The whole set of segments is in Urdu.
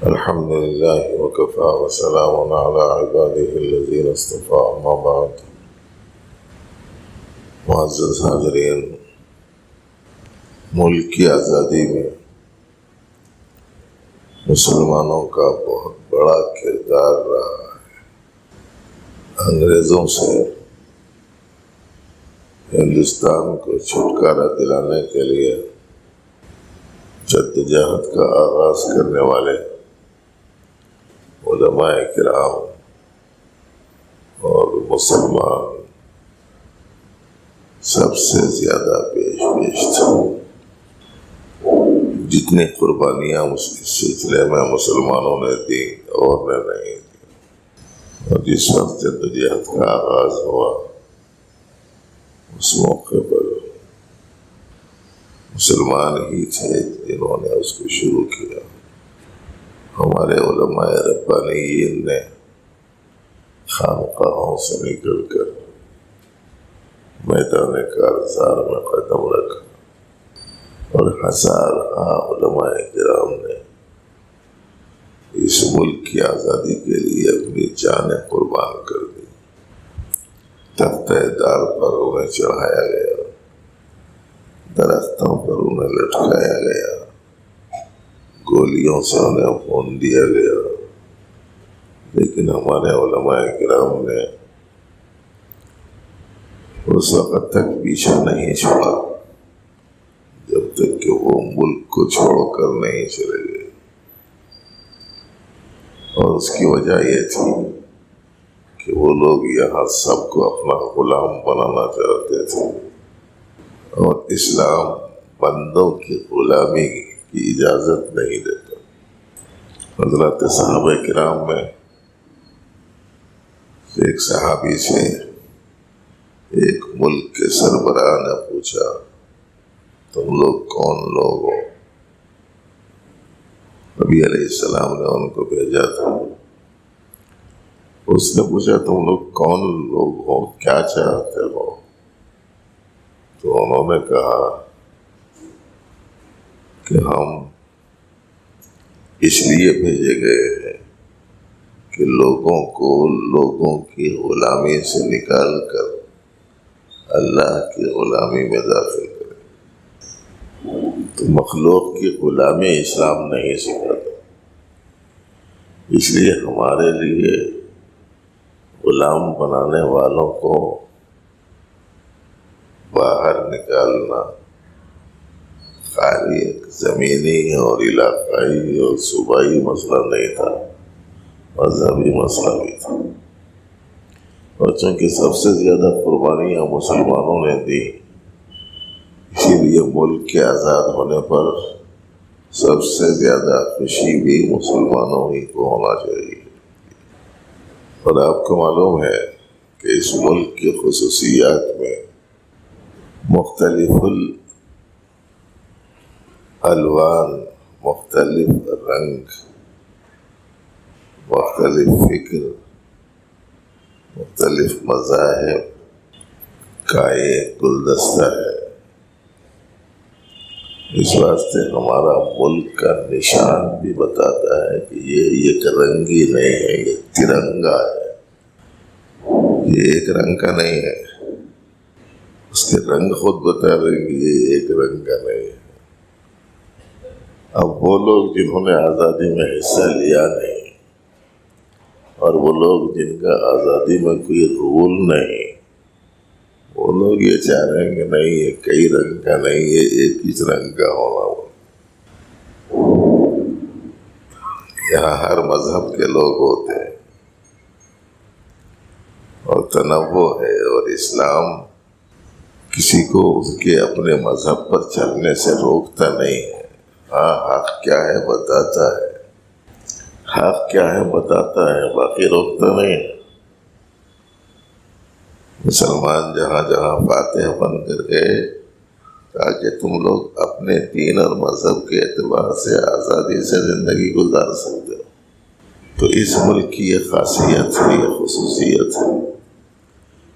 الحمد لله وكفى وسلام على عباده الذين اصطفى اما بعد. معزز حاضرین، ملک کی آزادی میں مسلمانوں کا بہت بڑا کردار رہا ہے۔ انگریزوں سے ہندوستان کو چھٹکارا دلانے کے لیے جدوجہد کا آغاز کرنے والے علماء کرام اور مسلمان سب سے زیادہ پیش تھے۔ جتنی قربانیاں اس سلسلے میں مسلمانوں نے دی اور نے نہیں دی، اور جس وقت جدوجہد کا آغاز ہوا اس موقع پر مسلمان ہی تھے جنہوں نے اس کو شروع کیا۔ ہمارے علماء ربانیین نے خانقاہوں سے نکل کر میدان کارزار میں قدم رکھا، اور ہزارہ علماء کرام نے اس ملک کی آزادی کے لیے اپنی جانیں قربان کر دی۔ تختہ دار پر انہیں چڑھایا گیا، درختوں پر انہیں لٹکایا گیا، گولیوں سے انہیں خون دیا گیا، لیکن ہمارے علماء کرام نے اس وقت تک پیچھے نہیں چھوڑا جب تک کہ وہ ملک کو چھوڑ کر نہیں چلے گئے۔ اور اس کی وجہ یہ تھی کہ وہ لوگ یہاں سب کو اپنا غلام بنانا چاہتے تھے، اور اسلام بندوں کی غلامی کی اجازت نہیں دیتا۔ حضرات صحابہ کرام میں ایک صحابی سے ایک ملک کے سربراہ نے پوچھا، تم لوگ کون لوگ ہو؟ نبی علیہ السلام نے ان کو بھیجا تھا۔ اس نے پوچھا، تم لوگ کون لوگ ہو، کیا چاہتے ہو؟ تو انہوں نے کہا کہ ہم اس لیے بھیجے گئے ہیں کہ لوگوں کو لوگوں کی غلامی سے نکال کر اللہ کی غلامی میں داخل کرے۔ تو مخلوق کی غلامی اسلام نہیں سکھاتا، اس لیے ہمارے لیے غلام بنانے والوں کو باہر نکالنا خالی ایک زمینی اور علاقائی اور صوبائی مسئلہ نہیں تھا، مذہبی مسئلہ بھی تھا۔ اور چونکہ سب سے زیادہ قربانیاں مسلمانوں نے دی، اسی لیے ملک کے آزاد ہونے پر سب سے زیادہ خوشی بھی مسلمانوں ہی کو ہونا چاہیے۔ اور آپ کو معلوم ہے کہ اس ملک کی خصوصیات میں مختلف الوان، مختلف رنگ، مختلف فکر، مختلف مذاہب کا ایک گلدستہ ہے۔ اس واسطے ہمارا ملک کا نشان بھی بتاتا ہے کہ یہ ایک رنگی نہیں ہے، یہ ترنگا ہے، یہ ایک رنگ کا نہیں ہے۔ اس کے رنگ خود بتا رہے ہیں کہ یہ ایک رنگ کا نہیں ہے۔ اب وہ لوگ جنہوں نے آزادی میں حصہ لیا نہیں، اور وہ لوگ جن کا آزادی میں کوئی رول نہیں، وہ لوگ یہ چاہ رہے ہیں کہ نہیں، یہ کئی رنگ کا نہیں، یہ ایک ہی رنگ کا ہونا ہو۔ یہاں ہر مذہب کے لوگ ہوتے ہیں اور تنوع ہے، اور اسلام کسی کو اس کے اپنے مذہب پر چلنے سے روکتا نہیں ہے۔ ہاں، حق کیا ہے بتاتا ہے، حق کیا ہے بتاتا ہے، باقی روکتا نہیں ہے۔ مسلمان جہاں جہاں فاتح بن کر گئے تاکہ تم لوگ اپنے دین اور مذہب کے اعتبار سے آزادی سے زندگی گزار سکتے ہو۔ تو اس ملک کی یہ خاصیت ہے، یہ خصوصیت ہے،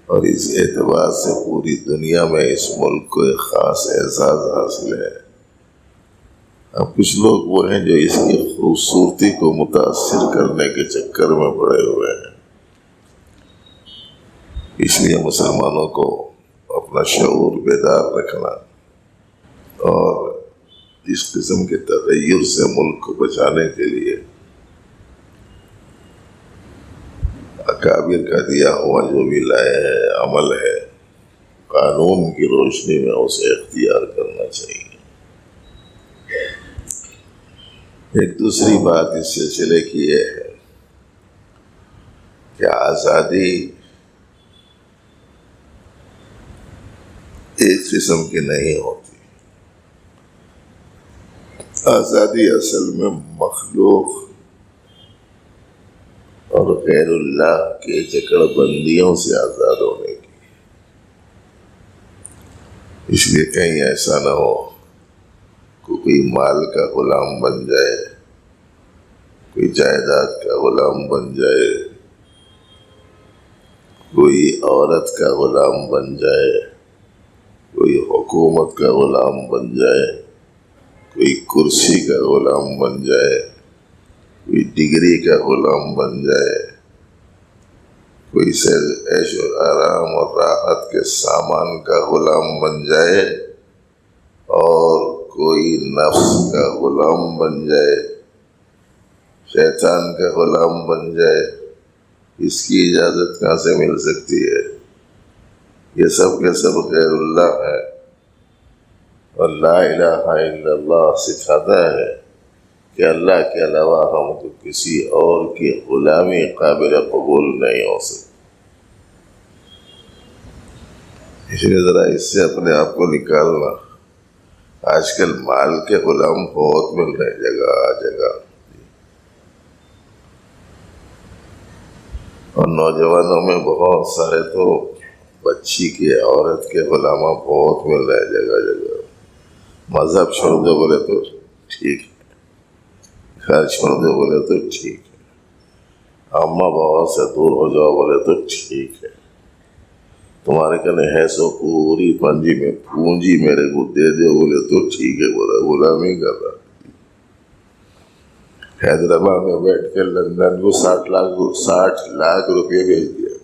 اور اس اعتبار سے پوری دنیا میں اس ملک کو ایک خاص اعزاز حاصل ہے اب کچھ لوگ وہ ہیں جو اس کی خوبصورتی کو متاثر کرنے کے چکر میں پڑے ہوئے ہیں. اس لیے مسلمانوں کو اپنا شعور بیدار رکھنا اور اس قسم کے تغیر سے ملک کو بچانے کے لیے اکابر کا دیا ہوا جو بھی لائے ہے عمل ہے، قانون کی روشنی میں اسے اختیار کرنا چاہیے. ایک دوسری بات اس سلسلے کی یہ ہے کہ آزادی ایک قسم کی نہیں ہوتی. آزادی اصل میں مخلوق اور غیر اللہ کے جکڑ بندیوں سے آزاد ہونے کی. اس لیے کہیں ایسا نہ ہو کوئی مال کا غلام بن جائے، کوئی جائیداد کا غلام بن جائے، کوئی عورت کا غلام بن جائے، کوئی حکومت کا غلام بن جائے، کوئی کرسی کا غلام بن جائے، کوئی ڈگری کا غلام بن جائے، کوئی عیش و آرام اور راحت کے سامان کا غلام بن جائے، اور کوئی نفس کا غلام بن جائے، شیطان کا غلام بن جائے. اس کی اجازت کہاں سے مل سکتی ہے؟ یہ سب کے سب غیر اللہ ہے. اور لا الہ الا اللہ سکھاتا ہے کہ اللہ کے علاوہ ہم کو کسی اور کی غلامی قابل قبول نہیں ہو سکتی. اس لیے ذرا اس سے اپنے آپ کو نکالنا. آج کل مال کے غلام بہت مل رہے جگہ جگہ، اور نوجوانوں میں بہت سارے تو بچی کے عورت کے غلامہ بہت مل رہے جگہ جگہ. مذہب چھوڑ دو بولے تو ٹھیک ہے، گھر چھوڑ دو بولے تو ٹھیک ہے، اماں بابا سے دور ہو جاؤ بولے تو ٹھیک ہے، تمہارے کنے ہے سو پوری پنجی میں پونجی میرے کو دے دو بولے تو ٹھیک ہے. بولا غلامی کر رہا. حیدرآباد میں بیٹھ کے لندن کو 60 لاکھ روپے بھیج دیا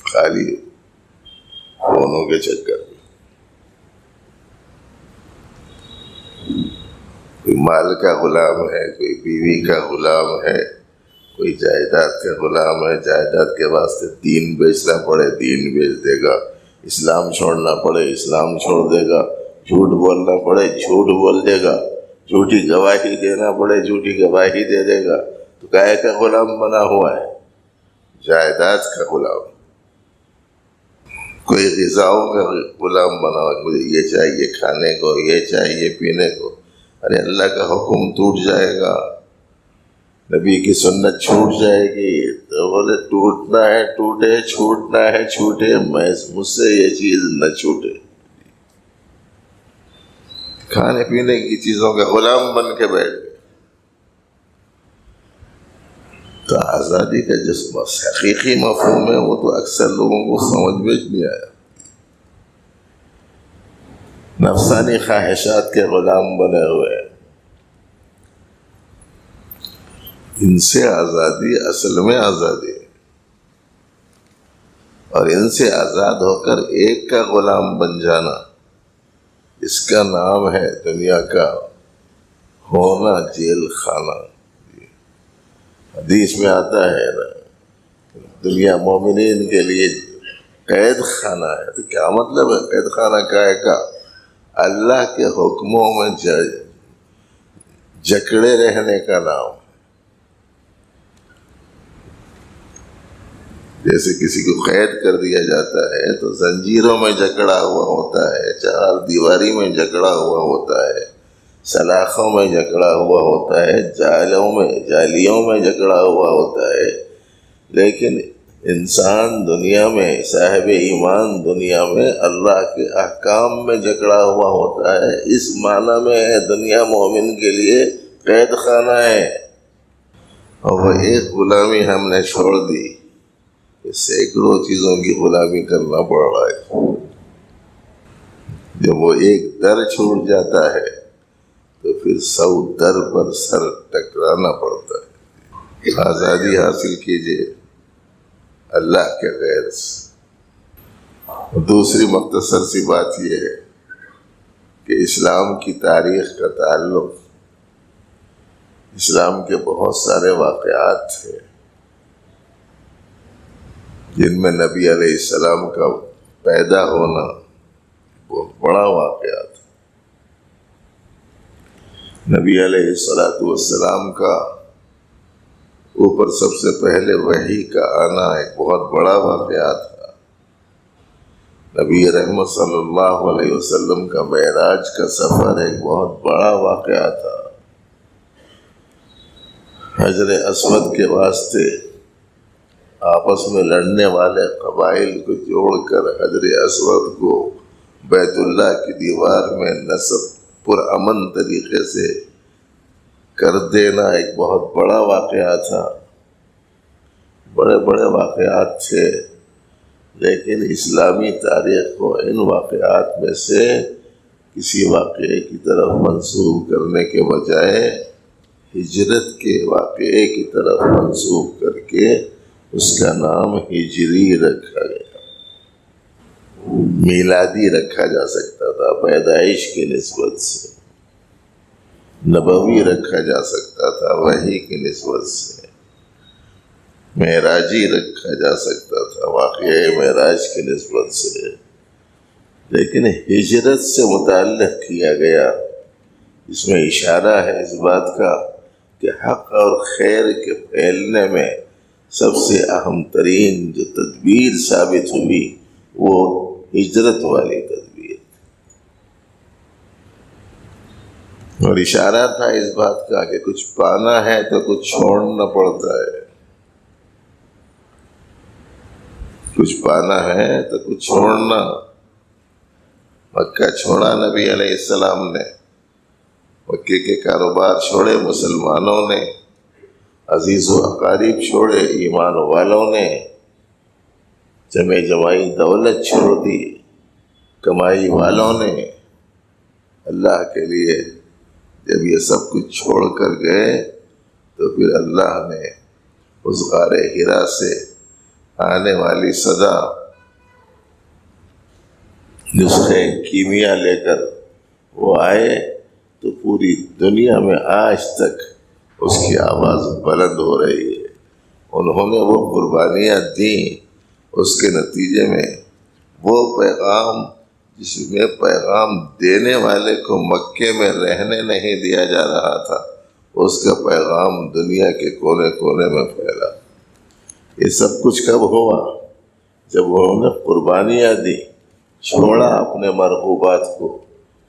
خالی فونوں کے چکر میں. کوئی مال کا غلام ہے، کوئی بیوی کا غلام ہے، کوئی جائیداد کا غلام ہے، جائیداد کے واسطے دین بیچنا پڑے دین بیچ دے گا، اسلام چھوڑنا پڑے اسلام چھوڑ دے گا، جھوٹ بولنا پڑے جھوٹ بول دے گا، جھوٹی گواہی دینا پڑے جھوٹی گواہی دے دے گا. تو کائے کا غلام بنا ہوا ہے؟ جائیداد کا غلام. کوئی غذاؤں کا غلام بنا ہوا ہے، مجھے یہ چاہیے کھانے کو، یہ چاہیے پینے کو. ارے اللہ کا حکم ٹوٹ جائے گا، نبی کی سنت چھوٹ جائے گی تو بولے ٹوٹنا ہے ٹوٹے، چھوٹنا ہے چھوٹے، مجھ سے یہ چیز نہ چھوٹے. کھانے پینے کی چیزوں کا غلام بن کے بیٹھ گئے. تو آزادی کا جس حقیقی مفہوم ہے وہ تو اکثر لوگوں کو سمجھ میں نہیں آیا. نفسانی خواہشات کے غلام بنے ہوئے ہیں. ان سے آزادی اصل میں آزادی ہے، اور ان سے آزاد ہو کر ایک کا غلام بن جانا، اس کا نام ہے دنیا کا ہونا جیل خانہ. حدیث میں آتا ہے نا دنیا مومنین کے لیے قید خانہ ہے. تو کیا مطلب ہے قید خانہ کائے کا؟ اللہ کے حکموں میں جکڑے رہنے کا نام. جیسے کسی کو قید کر دیا جاتا ہے تو زنجیروں میں جکڑا ہوا ہوتا ہے، چار دیواری میں جکڑا ہوا ہوتا ہے، سلاخوں میں جکڑا ہوا ہوتا ہے، جالیوں میں جکڑا ہوا ہوتا ہے. لیکن انسان دنیا میں، صاحب ایمان دنیا میں اللہ کے احکام میں جکڑا ہوا ہوتا ہے. اس معنی میں ہے دنیا مومن کے لیے قید خانہ ہے. اور وہ ایک غلامی ہم نے چھوڑ دی، سینکڑوں چیزوں کی غلامی کرنا پڑ رہا ہے. جب وہ ایک در چھوٹ جاتا ہے پھر 100 در پر سر ٹکرانا پڑتا ہے۔ آزادی حاصل کیجیے اللہ کے غیر سے۔ دوسری مختصر سی بات یہ ہے کہ اسلام کی تاریخ کا تعلق اسلام کے بہت سارے واقعات تھے جن میں نبی علیہ السلام کا پیدا ہونا بہت بڑا واقعہ تھا۔ نبی علیہ السلام کا اوپر سب سے پہلے وحی کا آنا ایک بہت بڑا واقعہ تھا۔ نبی رحمت صلی اللہ علیہ وسلم کا معراج کا سفر ایک بہت بڑا واقعہ تھا۔ حجر اسود کے واسطے آپس میں لڑنے والے قبائل کو جوڑ کر حجر اسود کو بیت اللہ کی دیوار میں نصب پرامن طریقے سے کر دینا ایک بہت بڑا واقعہ تھا۔ بڑے بڑے واقعات تھے، لیکن اسلامی تاریخ کو ان واقعات میں سے کسی واقعے کی طرف منسوب کرنے کے بجائے ہجرت کے واقعے کی طرف منسوب کر کے اس کا نام ہجری رکھا گیا۔ میلادی رکھا جا سکتا تھا پیدائش کی نسبت سے، نبوی رکھا جا سکتا تھا وحی کی نسبت سے، معراجی رکھا جا سکتا تھا واقعہ معراج کی نسبت سے، لیکن ہجرت سے متعلق کیا گیا۔ اس میں اشارہ ہے اس بات کا کہ حق اور خیر کے پھیلنے میں سب سے اہم ترین جو تدبیر ثابت ہوئی وہ ہجرت والی تدبیر، اور اشارہ تھا اس بات کا کہ کچھ پانا ہے تو کچھ چھوڑنا پڑتا ہے، کچھ پانا ہے تو کچھ چھوڑنا۔ مکہ چھوڑا نبی علیہ السلام نے، مکے کے کاروبار چھوڑے مسلمانوں نے، عزیز و اقارب چھوڑے ایمان والوں نے، جمع جمائی دولت چھوڑ دی کمائی والوں نے۔ اللہ کے لیے جب یہ سب کچھ چھوڑ کر گئے تو پھر اللہ نے اس غار حرا سے آنے والی صدا نسخے کیمیا لے کر وہ آئے تو پوری دنیا میں آج تک اس کی آواز بلند ہو رہی ہے۔ انہوں نے وہ قربانیاں دیں، اس کے نتیجے میں وہ پیغام جس میں پیغام دینے والے کو مکے میں رہنے نہیں دیا جا رہا تھا، اس کا پیغام دنیا کے کونے کونے میں پھیلا۔ یہ سب کچھ کب ہوا؟ جب انہوں نے قربانیاں دی، چھوڑا اپنے مرغوبات کو،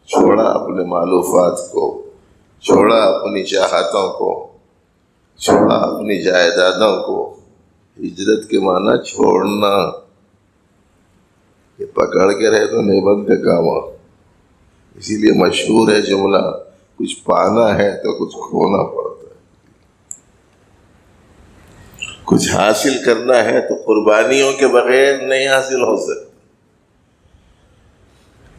چھوڑا اپنے معلوفات کو، چھوڑا اپنی چاہتوں کو، چھوڑا اپنی جائیدادوں کو۔ ہجرت کے معنی چھوڑنا، یہ پکڑ کے رہے تو نہیں بنتے کام۔ اسی لیے مشہور ہے جملہ، کچھ پانا ہے تو کچھ کھونا پڑتا ہے، کچھ حاصل کرنا ہے تو قربانیوں کے بغیر نہیں حاصل ہو سکتا۔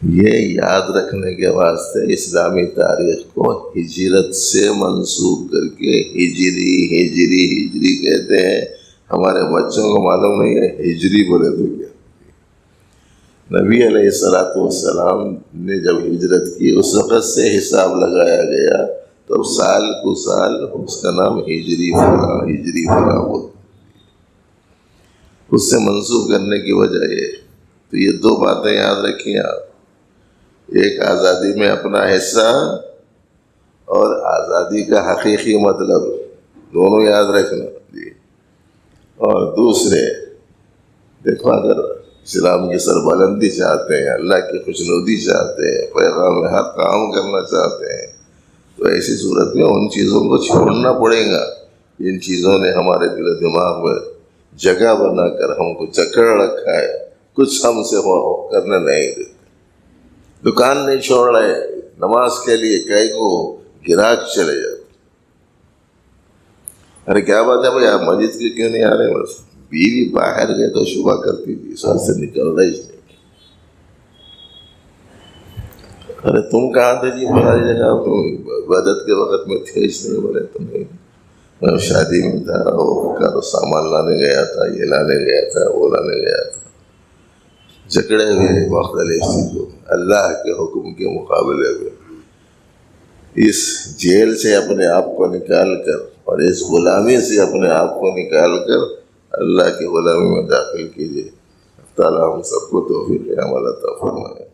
یہ یاد رکھنے کے واسطے اسلامی تاریخ کو ہجرت سے منسوب کر کے ہجری کہتے ہیں۔ ہمارے بچوں کو معلوم نہیں ہے ہجری بولے تو کیا۔ نبی علیہ السلام نے جب ہجرت کی اس وقت سے حساب لگایا گیا تو سال کو سال اس کا نام ہجری فلاں بولتے، اس سے منسوب کرنے کی وجہ یہ۔ تو یہ دو باتیں یاد رکھیں آپ، ایک آزادی میں اپنا حصہ اور آزادی کا حقیقی مطلب، دونوں یاد رکھنا جی۔ اور دوسرے دیکھو، اگر اسلام کی سربلندی چاہتے ہیں، اللہ کی خوشنودی چاہتے ہیں، پیغام حق کام کرنا چاہتے ہیں، تو ایسی صورت میں ان چیزوں کو چھوڑنا پڑے گا جن چیزوں نے ہمارے دل و دماغ میں جگہ بنا کر ہم کو جکڑ رکھا ہے، کچھ ہم سے کرنے نہیں دیتے۔ دکان نہیں چھوڑ رہے، نماز کے لیے کئی کو گراہک چلے جاتے۔ ارے کیا بات ہے بھائی، آپ مسجد کے کیوں نہیں آ رہے؟ بس بیوی باہر گئے تو شبہ کرتی تھی، اس وقت سے نکل رہی نہیں۔ ارے تم کہاں تھے جی فلاں جگہ؟ تم عبادت کے وقت میں تھے اس لیے بولے تو نہیں، میں شادی میں تھا، وہ سامان لانے گیا تھا، یہ لانے گیا تھا، وہ لانے گیا تھا. جکڑے ہوئے مختلف چیزوں اللہ کے حکم کے مقابلے میں. اس جیل سے اپنے آپ کو نکال کر اور اس غلامی سے اپنے آپ کو نکال کر اللہ کی غلامی میں داخل کیجیے. تعالیٰ ہم سب کو توفیق عمل عطا فرمائے.